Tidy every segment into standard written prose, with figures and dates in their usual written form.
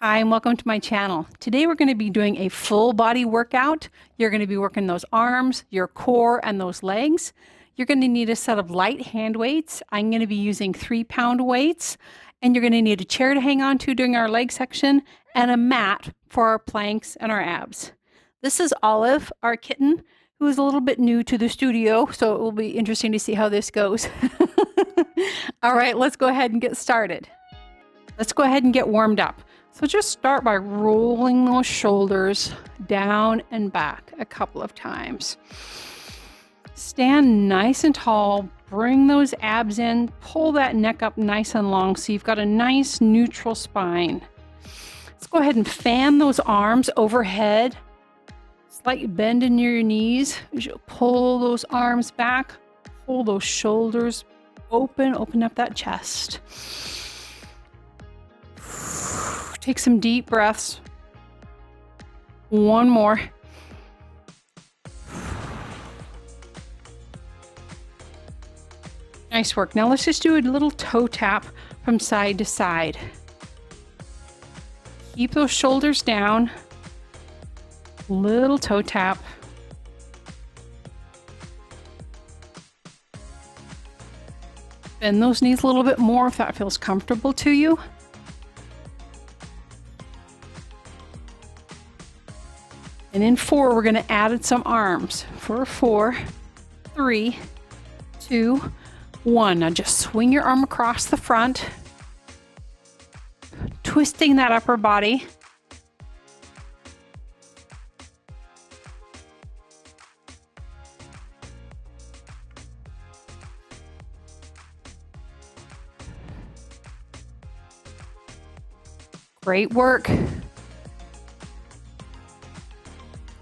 Hi, and welcome to my channel. Today we're going to be doing a full body workout. You're going to be working those arms, your core, and those legs. You're going to need a set of light hand weights. I'm going to be using 3-pound weights, and you're going to need a chair to hang on to during our leg section and a mat for our planks and our abs. This is Olive, our kitten, who is a little bit new to the studio, so it will be interesting to see how this goes. All right, let's go ahead and get started. Let's go ahead and get warmed up. So just start by rolling those shoulders down and back a couple of times. Stand nice and tall, bring those abs in, pull that neck up nice and long so you've got a nice neutral spine. Let's go ahead and fan those arms overhead. Slight bend in your knees as you pull those arms back, pull those shoulders open up that chest. Take some deep breaths. One more. Nice work. Now let's just do a little toe tap from side to side. Keep those shoulders down. Little toe tap. Bend those knees a little bit more if that feels comfortable to you. And in 4, we're going to add in some arms. For 4, 3, 2, 1. Now just swing your arm across the front, twisting that upper body. Great work.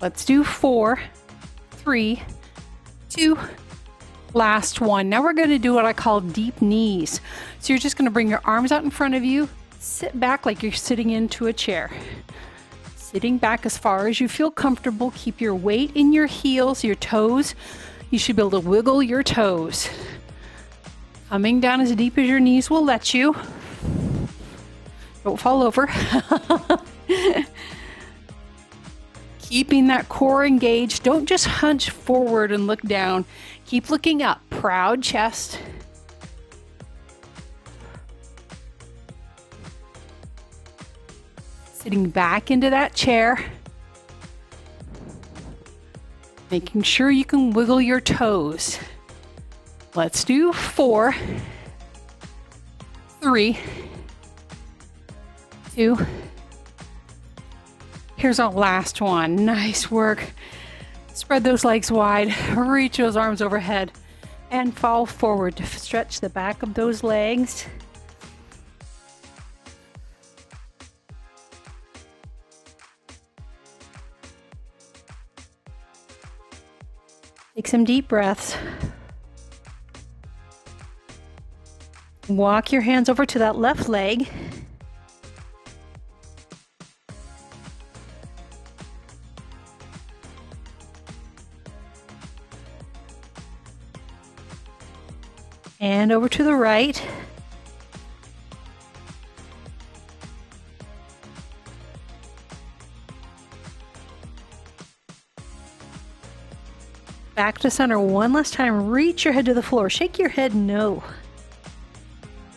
Let's do 4, 3, 2, last one. Now we're going to do what I call deep knees. So you're just going to bring your arms out in front of you, sit back like you're sitting into a chair. Sitting back as far as you feel comfortable. Keep your weight in your heels, your toes. You should be able to wiggle your toes. Coming down as deep as your knees will let you. Don't fall over. Keeping that core engaged. Don't just hunch forward and look down. Keep looking up. Proud chest. Sitting back into that chair. Making sure you can wiggle your toes. Let's do 4, 3, 2. Here's our last one. Nice work. Spread those legs wide, reach those arms overhead, and fall forward to stretch the back of those legs. Take some deep breaths. Walk your hands over to that left leg. And over to the right. Back to center one last time. Reach your head to the floor. Shake your head no.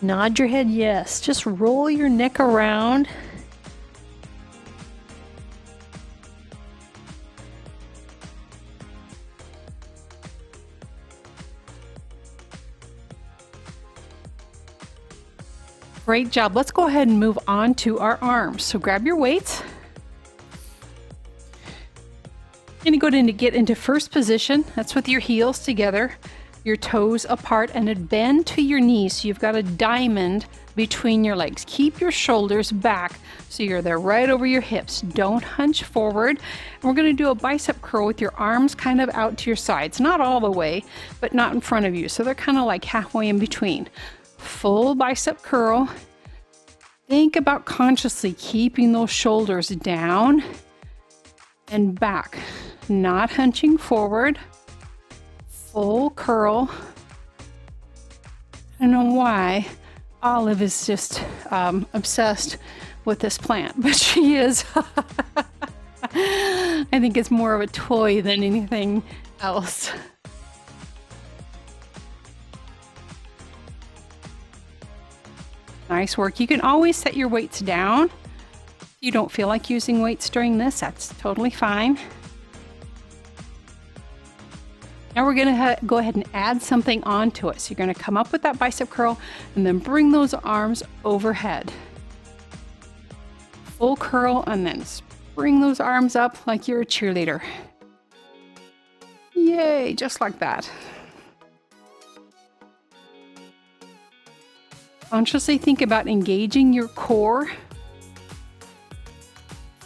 Nod your head yes. Just roll your neck around. Great job. Let's go ahead and move on to our arms. So grab your weights. You're going to get into first position. That's with your heels together, your toes apart, and a bend to your knees. So you've got a diamond between your legs. Keep your shoulders back so you're there right over your hips. Don't hunch forward. And we're going to do a bicep curl with your arms kind of out to your sides. Not all the way, but not in front of you. So they're kind of like halfway in between. Full bicep curl. Think about consciously keeping those shoulders down and back, not hunching forward. Full curl. I don't know why Olive is just obsessed with this plant, but she is. I think it's more of a toy than anything else. Nice work. You can always set your weights down. If you don't feel like using weights during this, that's totally fine. Now we're going to go ahead and add something onto it. So you're going to come up with that bicep curl and then bring those arms overhead. Full curl and then bring those arms up like you're a cheerleader. Yay, just like that. Consciously think about engaging your core.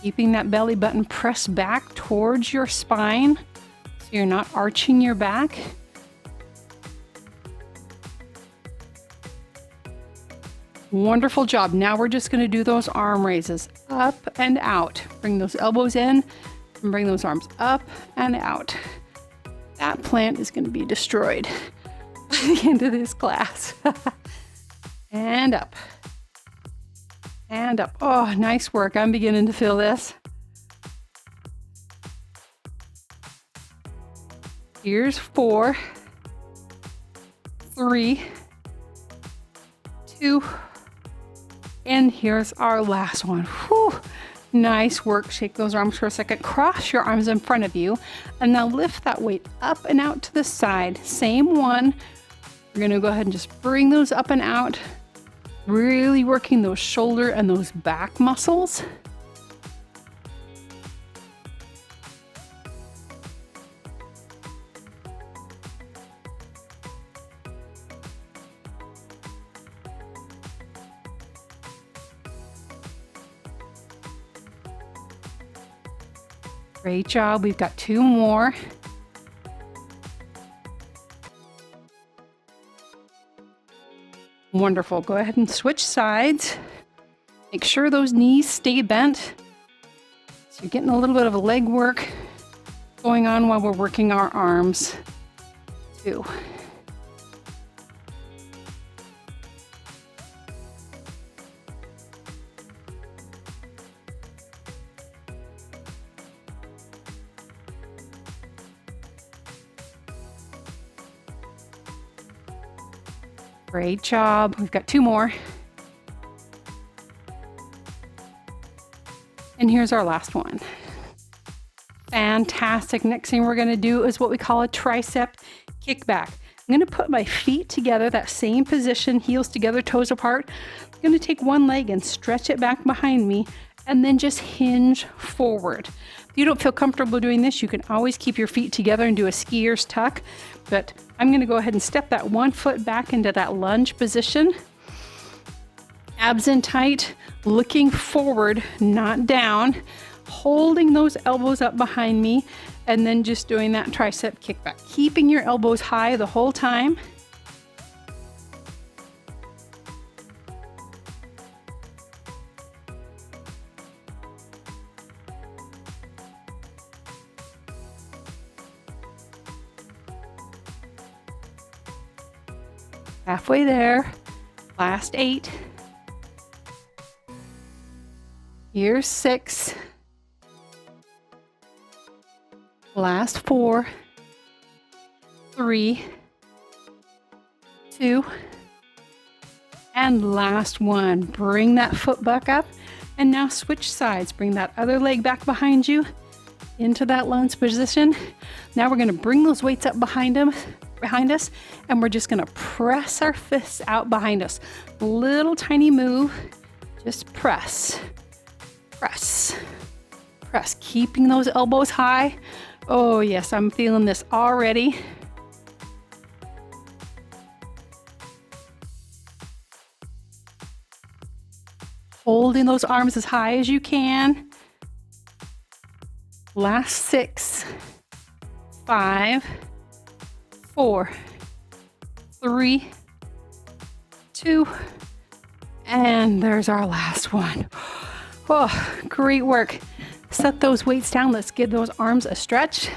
Keeping that belly button pressed back towards your spine. So you're not arching your back. Wonderful job. Now we're just going to do those arm raises up and out. Bring those elbows in and bring those arms up and out. That plant is going to be destroyed by the end of this class. And up. And up. Oh, nice work. I'm beginning to feel this. Here's 4, 3, 2, and here's our last one. Whew. Nice work. Shake those arms for a second. Cross your arms in front of you. And now lift that weight up and out to the side. Same one. We're going to go ahead and just bring those up and out. Really working those shoulder and those back muscles. Great job. We've got 2 more. Wonderful. Go ahead and switch sides. Make sure those knees stay bent. So you're getting a little bit of a leg work going on while we're working our arms too. Great job. We've got 2 more. And here's our last one. Fantastic. Next thing we're going to do is what we call a tricep kickback. I'm going to put my feet together, that same position, heels together, toes apart. I'm going to take one leg and stretch it back behind me and then just hinge forward. If you don't feel comfortable doing this, you can always keep your feet together and do a skier's tuck. But I'm going to go ahead and step that one foot back into that lunge position. Abs in tight, looking forward, not down. Holding those elbows up behind me and then just doing that tricep kickback. Keeping your elbows high the whole time. Halfway there. Last 8. Here's 6. Last 4. 3. 2. And last 1. Bring that foot back up. And now switch sides. Bring that other leg back behind you into that lunge position. Now we're going to bring those weights up behind us, and we're just going to press our fists out behind us. Little tiny move. Just press, press, press. Keeping those elbows high. Oh yes, I'm feeling this already. Holding those arms as high as you can. Last 6, 5, 4, 3, 2, and there's our last one. Oh, great work. Set those weights down. Let's give those arms a stretch.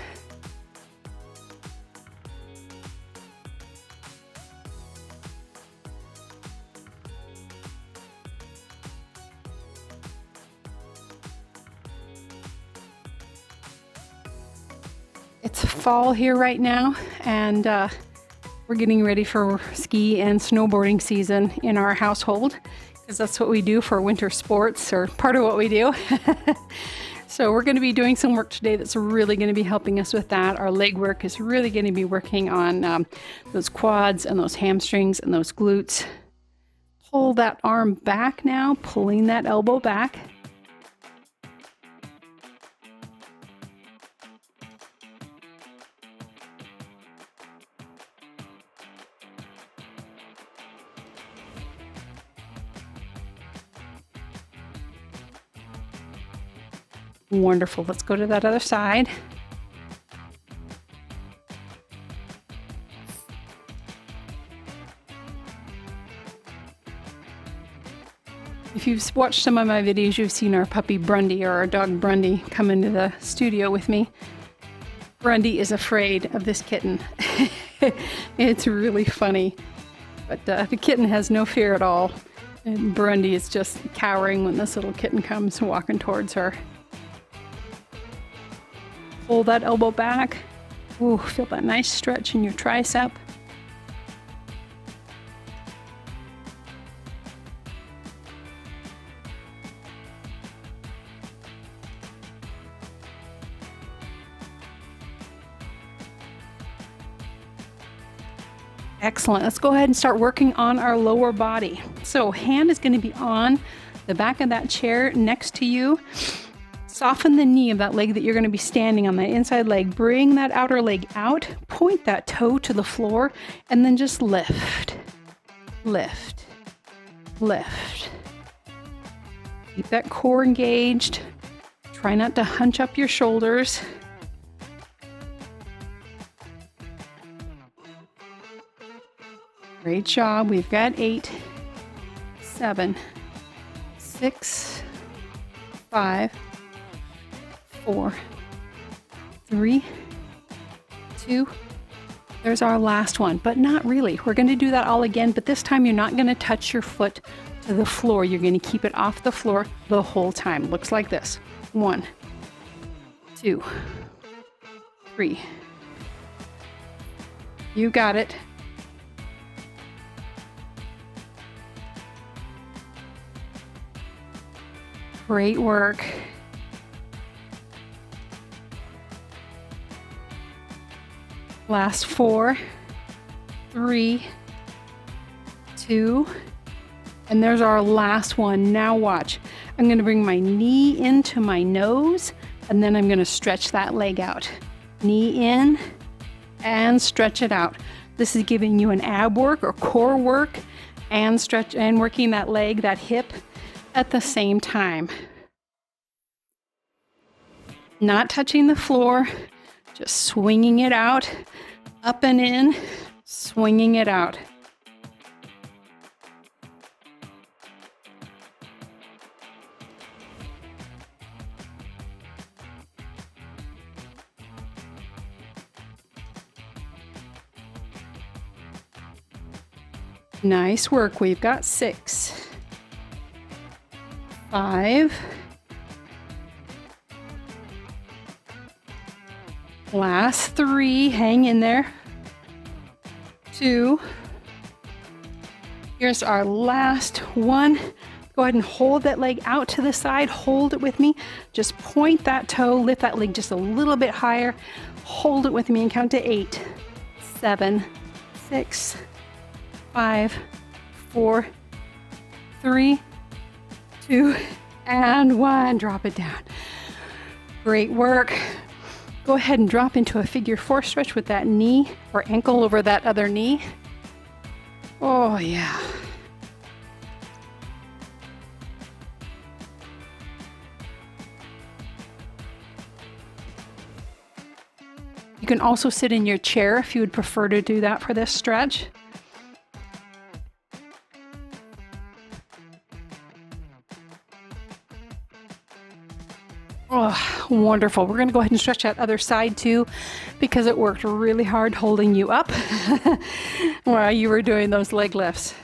It's fall here right now, and we're getting ready for ski and snowboarding season in our household, because that's what we do for winter sports, or part of what we do. So we're going to be doing some work today that's really going to be helping us with that. Our leg work is really going to be working on those quads and those hamstrings and those glutes. Pull that arm back now, pulling that elbow back. Wonderful. Let's go to that other side. If you've watched some of my videos, you've seen our puppy Brundy, or our dog Brundy, come into the studio with me. Brundy is afraid of this kitten. It's really funny. But the kitten has no fear at all. And Brundy is just cowering when this little kitten comes walking towards her. Pull that elbow back. Ooh, feel that nice stretch in your tricep. Excellent. Let's go ahead and start working on our lower body. So hand is going to be on the back of that chair next to you. Soften the knee of that leg that you're going to be standing on, the inside leg. Bring that outer leg out, point that toe to the floor, and then just lift, lift, lift. Keep that core engaged. Try not to hunch up your shoulders. Great job. We've got 8, 7, 6, 5, 4, 3, 2. There's our last one, but not really. We're going to do that all again, but this time you're not going to touch your foot to the floor. You're going to keep it off the floor the whole time. Looks like this. 1, 2, 3. You got it. Great work. Last 4, 3, 2, and there's our last one. Now watch. I'm going to bring my knee into my nose, and then I'm going to stretch that leg out. Knee in and stretch it out. This is giving you an ab work or core work and stretch and working that leg, that hip at the same time. Not touching the floor, just swinging it out, up and in, swinging it out. Nice work. We've got 6, 5, last 3, hang in there. 2. Here's our last one. Go ahead and hold that leg out to the side. Hold it with me. Just point that toe, lift that leg just a little bit higher. Hold it with me and count to 8, 7, 6, 5, 4, 3, 2, and 1. Drop it down. Great work. Go ahead and drop into a figure 4 stretch with that knee or ankle over that other knee. Oh, yeah. You can also sit in your chair if you would prefer to do that for this stretch. Oh, wonderful. We're going to go ahead and stretch that other side too, because it worked really hard holding you up while you were doing those leg lifts.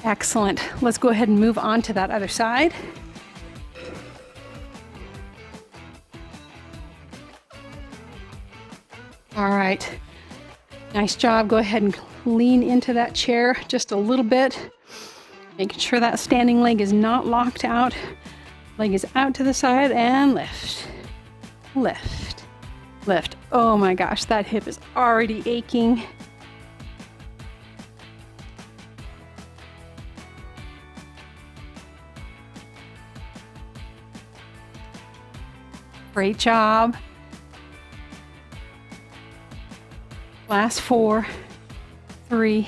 Excellent. Let's go ahead and move on to that other side. All right. Nice job. Go ahead and lean into that chair just a little bit, making sure that standing leg is not locked out. Leg is out to the side and lift, lift, lift. Oh my gosh, that hip is already aching. Great job. Last 4, 3,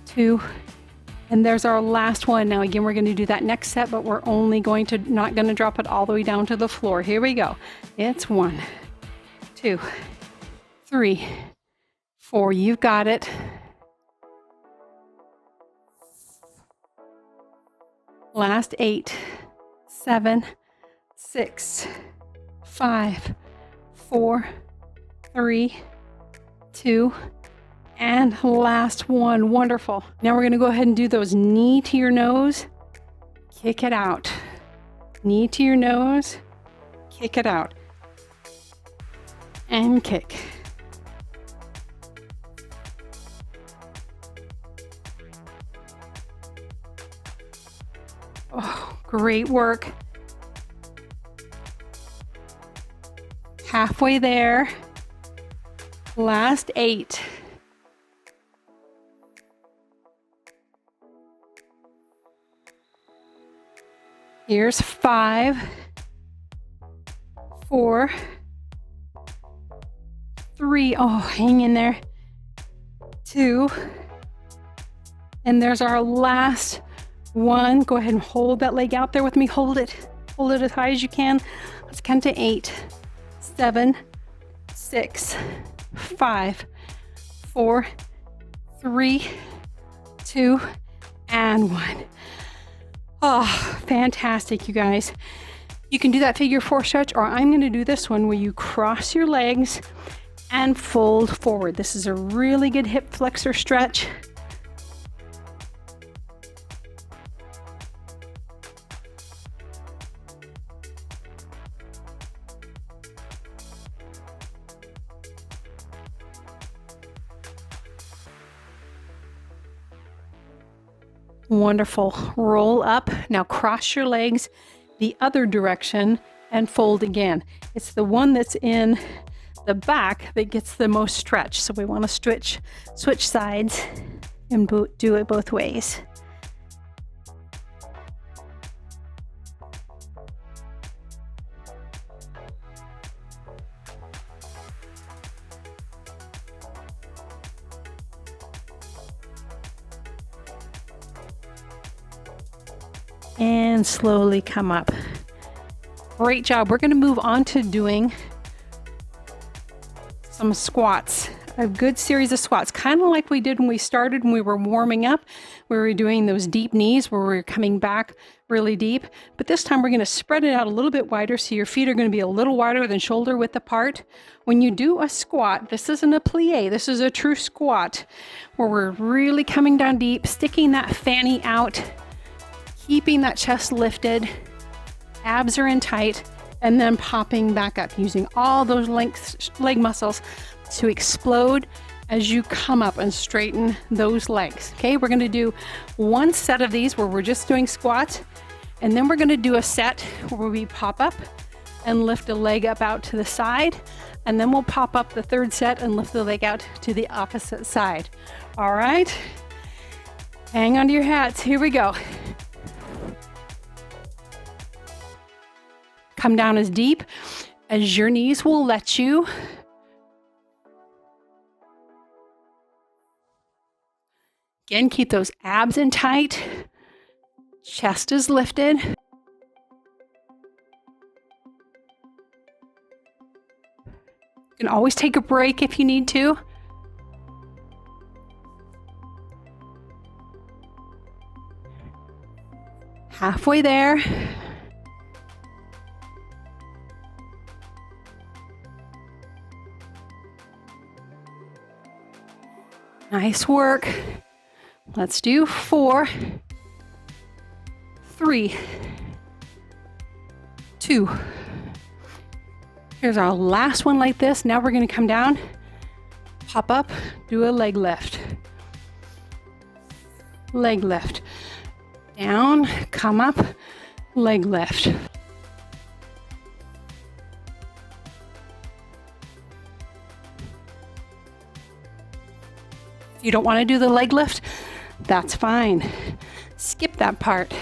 2, and there's our last one. Now again, we're going to do that next set, but we're only going to, not going to drop it all the way down to the floor. Here we go. It's 1, 2, 3, 4. You've got it. Last 8, 7, 6, 5, 4, 3, 2, and last one. Wonderful. Now we're going to go ahead and do those knee to your nose, kick it out. Knee to your nose, kick it out. And kick. Oh, great work. Halfway there. Last 8. Here's 5, 4, 3. Oh, hang in there. 2. And there's our last one. Go ahead and hold that leg out there with me. Hold it. Hold it as high as you can. Let's count to 8, 7, 6, 5, 4, 3, 2, and 1. Oh, fantastic, you guys. You can do that figure 4 stretch, or I'm going to do this one where you cross your legs and fold forward. This is a really good hip flexor stretch. Wonderful. Roll up. Now cross your legs the other direction and fold again. It's the one that's in the back that gets the most stretch. So we want to switch sides and do it both ways. And slowly come up. Great job. We're going to move on to doing some squats. A good series of squats, kind of like we did when we started, when we were warming up. We were doing those deep knees where we were coming back really deep. But this time we're going to spread it out a little bit wider, so your feet are going to be a little wider than shoulder width apart. When you do a squat, this isn't a plie, this is a true squat, where we're really coming down deep, sticking that fanny out, keeping that chest lifted, abs are in tight, and then popping back up using all those leg muscles to explode as you come up and straighten those legs. Okay, we're going to do one set of these where we're just doing squats, and then we're going to do a set where we pop up and lift a leg up out to the side, and then we'll pop up the third set and lift the leg out to the opposite side. All right, hang on to your hats. Here we go. Come down as deep as your knees will let you. Again, keep those abs in tight. Chest is lifted. You can always take a break if you need to. Halfway there. Nice work. Let's do 4, 3, 2. Here's our last one like this. Now we're going to come down, pop up, do a leg lift. Leg lift. Down, come up, leg lift. If you don't want to do the leg lift, that's fine. Skip that part.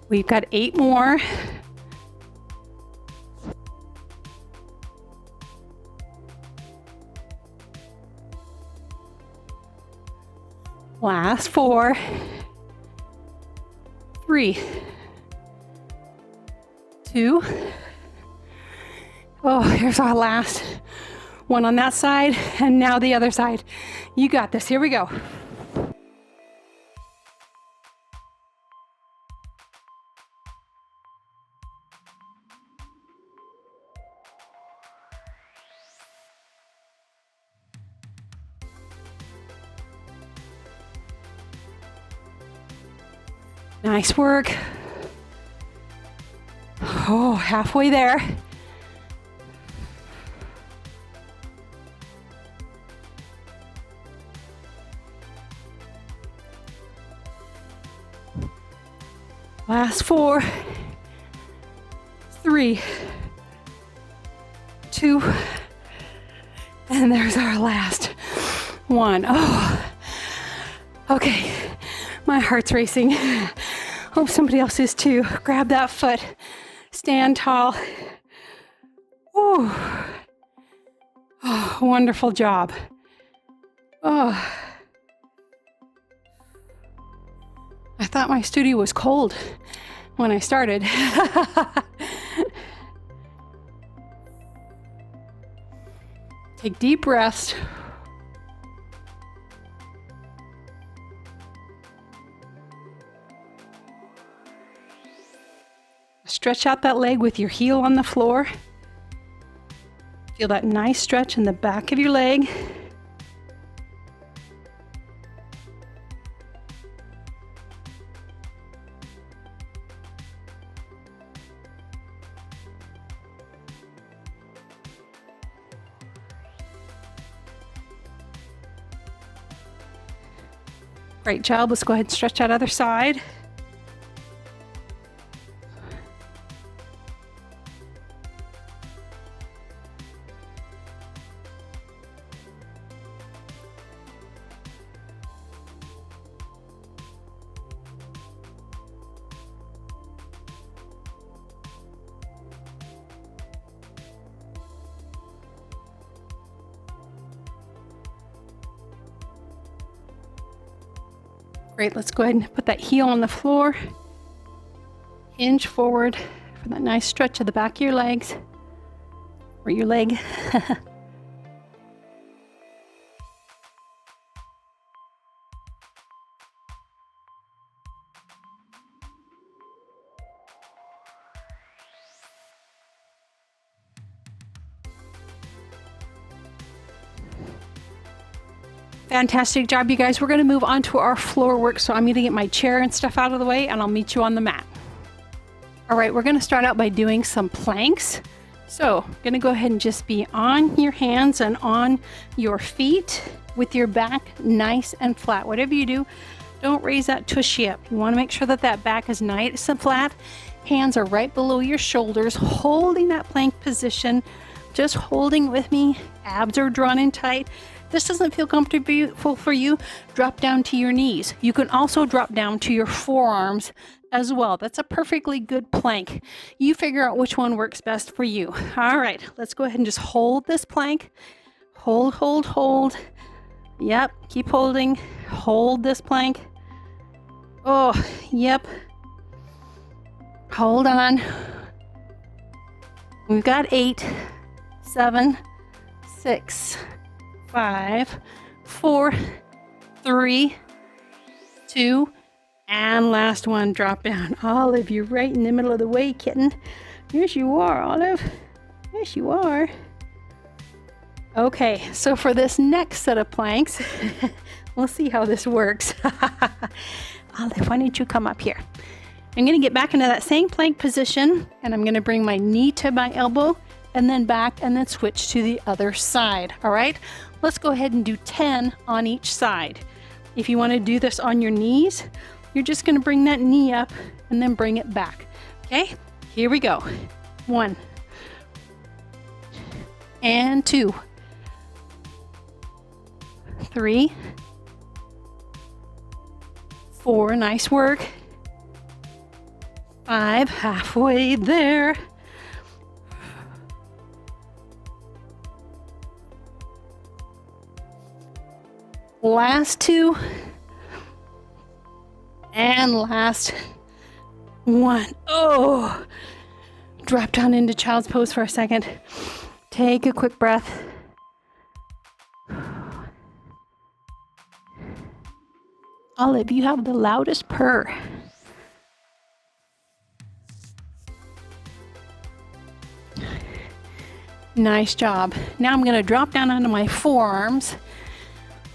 We've got 8 more. Last 4, 3, 2. Oh, here's our last one on that side, and now the other side. You got this. Here we go. Nice work. Oh, halfway there. Last 4, 3, 2, and there's our last one. Oh, okay. My heart's racing. Hope somebody else is too. Grab that foot. Stand tall. Ooh. Oh, wonderful job. Oh. I thought my studio was cold when I started. Take deep breaths. Stretch out that leg with your heel on the floor. Feel that nice stretch in the back of your leg. Great job. Let's go ahead and stretch out other side. Great, let's go ahead and put that heel on the floor. Hinge forward for that nice stretch of the back of your legs, or your leg. Fantastic job, you guys. We're going to move on to our floor work. So I'm going to get my chair and stuff out of the way, and I'll meet you on the mat. All right, we're going to start out by doing some planks. So I'm going to go ahead and just be on your hands and on your feet with your back nice and flat. Whatever you do, don't raise that tushy up. You want to make sure that that back is nice and flat. Hands are right below your shoulders, holding that plank position. Just holding with me. Abs are drawn in tight. This doesn't feel comfortable for you, drop down to your knees. You can also drop down to your forearms as well. That's a perfectly good plank. You figure out which one works best for you. All right, let's go ahead and just hold this plank. Hold, hold, hold. Yep, keep holding. Hold this plank. Oh, yep. Hold on. We've got 8, 7, 6, 5, 4, 3, 2, and last one, drop down. Olive, you're right in the middle of the way, kitten. Yes, you are, Olive. Yes, you are. Okay, so for this next set of planks, we'll see how this works. Olive, why don't you come up here? I'm going to get back into that same plank position, and I'm going to bring my knee to my elbow and then back, and then switch to the other side. All right, let's go ahead and do 10 on each side. If you want to do this on your knees, you're just going to bring that knee up and then bring it back. Okay, here we go. 1 and 2, 3, 4, nice work. 5, halfway there. 2, and last 1. Oh, drop down into child's pose for a second. Take a quick breath. Olive, you have the loudest purr. Nice job. Now I'm going to drop down onto my forearms,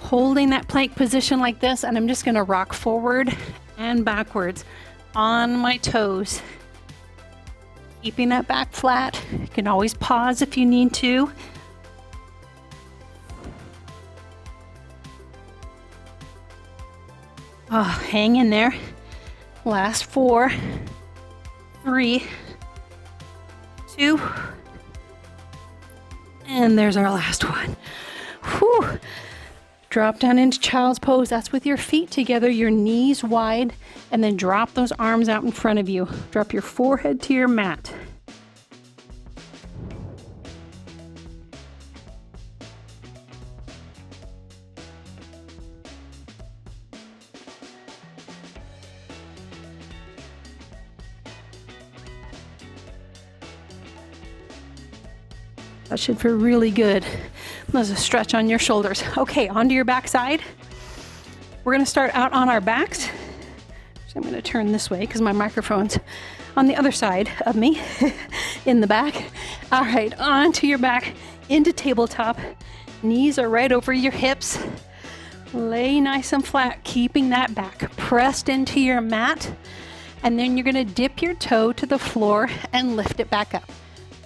holding that plank position like this, and I'm just going to rock forward and backwards on my toes. Keeping that back flat. You can always pause if you need to. Oh, hang in there. Last 4, 3, 2, and there's our last one. Whew. Drop down into child's pose. That's with your feet together, your knees wide, and then drop those arms out in front of you. Drop your forehead to your mat. That should feel really good. There's a stretch on your shoulders. Okay, onto your back side. We're gonna start out on our backs. So I'm gonna turn this way because my microphone's on the other side of me in the back. All right, onto your back, into tabletop. Knees are right over your hips. Lay nice and flat, keeping that back pressed into your mat. And then you're gonna dip your toe to the floor and lift it back up.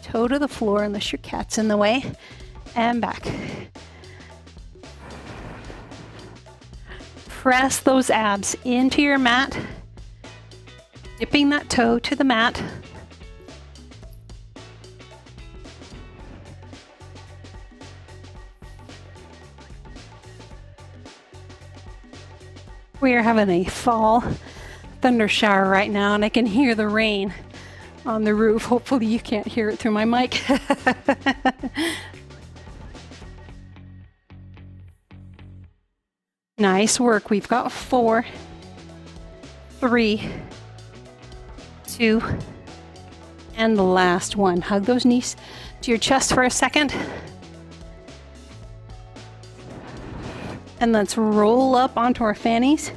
Toe to the floor unless your cat's in the way, and back. Press those abs into your mat, dipping that toe to the mat. We are having a fall thunder shower right now, and I can hear the rain on the roof. Hopefully you can't hear it through my mic. Nice work. We've got 4, 3, 2, and the last one. Hug those knees to your chest for a second. And let's roll up onto our fannies.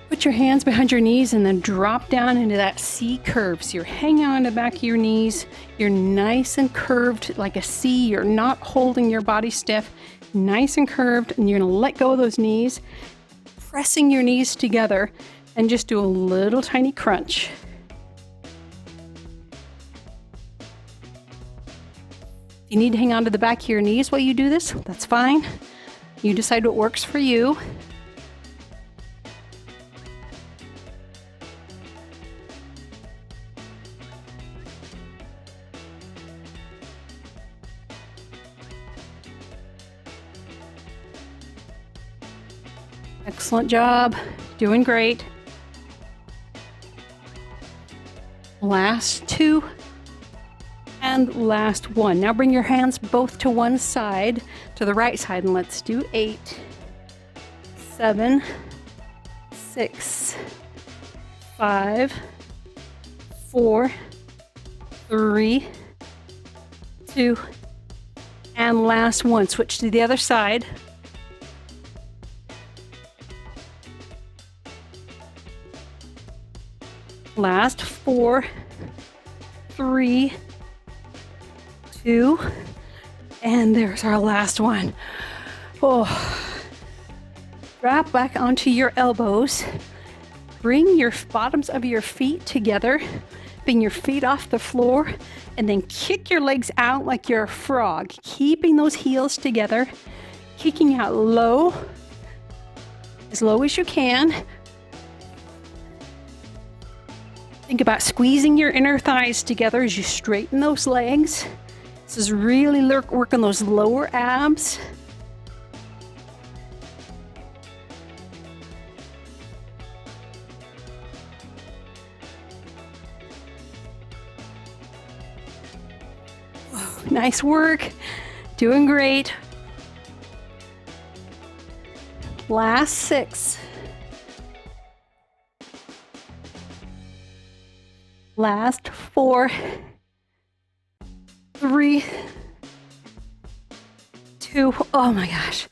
Put your hands behind your knees and then drop down into that C curve. So you're hanging on the back of your knees. You're nice and curved like a C. You're not holding your body stiff. Nice and curved. And you're going to let go of those knees, pressing your knees together, and just do a little tiny crunch. If you need to hang on to the back of your knees while you do this, that's fine. You decide what works for you. Excellent job. Doing great. Last 2 and last 1. Now bring your hands both to one side, to the right side, and let's do 8, 7, 6, 5, 4, 3, 2, and last 1. Switch to the other side. Last 4, 3, 2, And there's our last one. Oh. Drop back onto your elbows. Bring your bottoms of your feet together. Bring your feet off the floor. And then kick your legs out like you're a frog. Keeping those heels together. Kicking out low. As low as you can. Think about squeezing your inner thighs together as you straighten those legs. This is really working those lower abs. Nice work. Doing great. Last 6. Last 4. 3, 2, oh my gosh.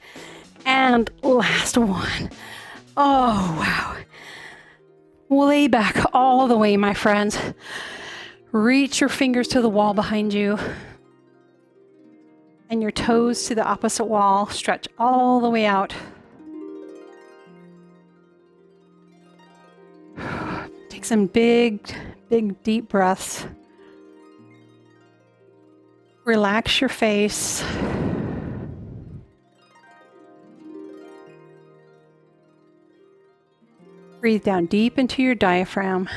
And last 1. Oh, wow. Lay back all the way, my friends. Reach your fingers to the wall behind you. And your toes to the opposite wall. Stretch all the way out. Take some big, deep breaths. Relax your face. Breathe down deep into your diaphragm.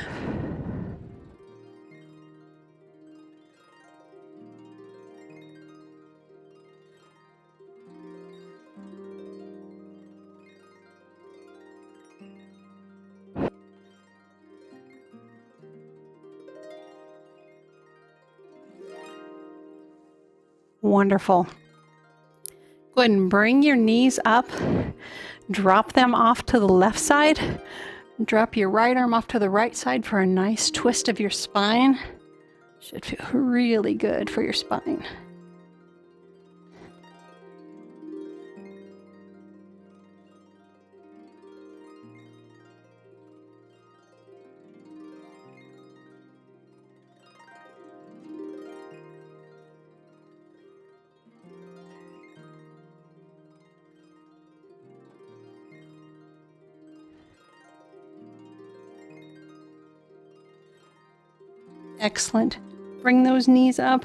Wonderful. Go ahead and bring your knees up. Drop them off to the left side. Drop your right arm off to the right side for a nice twist of your spine. Should feel really good for your spine. Excellent. Bring those knees up.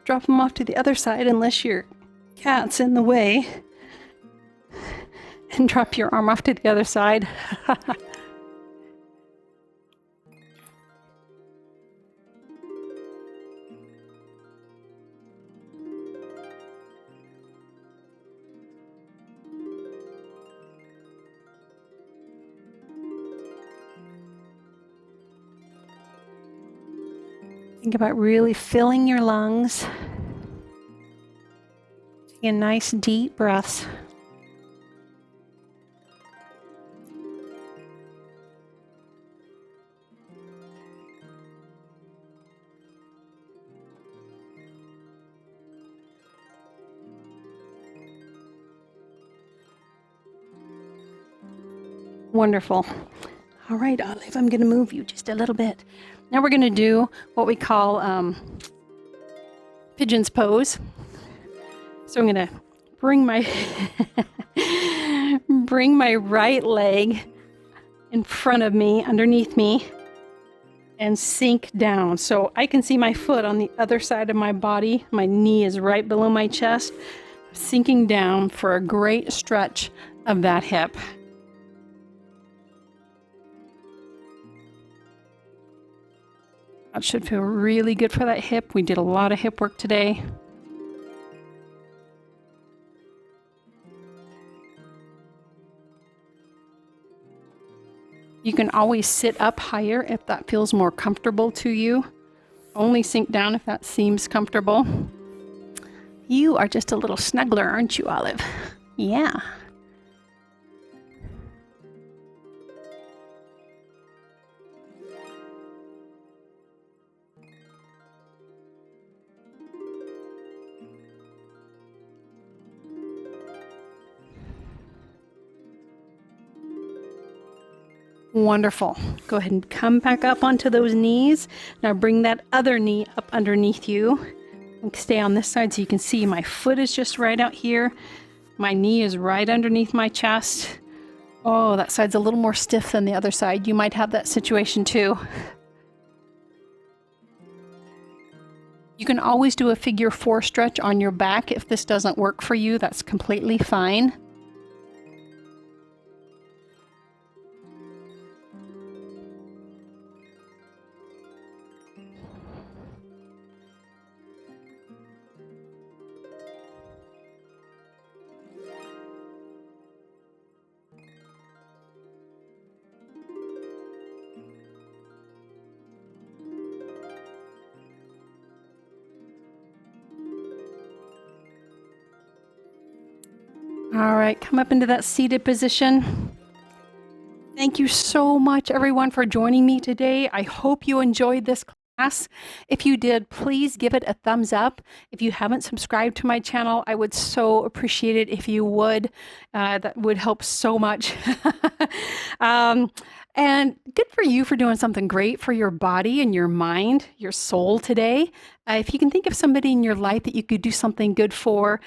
Drop them off to the other side unless your cat's in the way. And drop your arm off to the other side. Think about really filling your lungs. Taking nice deep breaths. Wonderful. All right, Olive, I'm going to move you just a little bit. Now we're going to do what we call pigeon's pose. So I'm going to bring my bring my right leg in front of me, underneath me, and sink down. So I can see my foot on the other side of my body. My knee is right below my chest, sinking down for a great stretch of that hip. That should feel really good for that hip. We did a lot of hip work today. You can always sit up higher if that feels more comfortable to you. Only sink down if that seems comfortable. You are just a little snuggler, aren't you, Olive? Yeah. Wonderful. Go ahead and come back up onto those knees. Now bring that other knee up underneath you. Stay on this side so you can see my foot is just right out here. My knee is right underneath my chest. Oh, that side's a little more stiff than the other side. You might have that situation too. You can always do a figure 4 stretch on your back. If this doesn't work for you, that's completely fine. All right, come up into that seated position. Thank you so much, everyone, for joining me today. I hope you enjoyed this class. If you did, please give it a thumbs up. If you haven't subscribed to my channel, I would so appreciate it if you would. That would help so much. And good for you for doing something great for your body and your mind, your soul today. If you can think of somebody in your life that you could do something good for,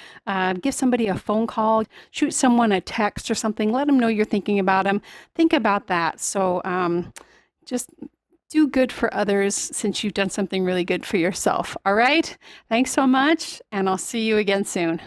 give somebody a phone call, shoot someone a text or something, let them know you're thinking about them. Think about that. So just do good for others since you've done something really good for yourself. All right? Thanks so much, and I'll see you again soon.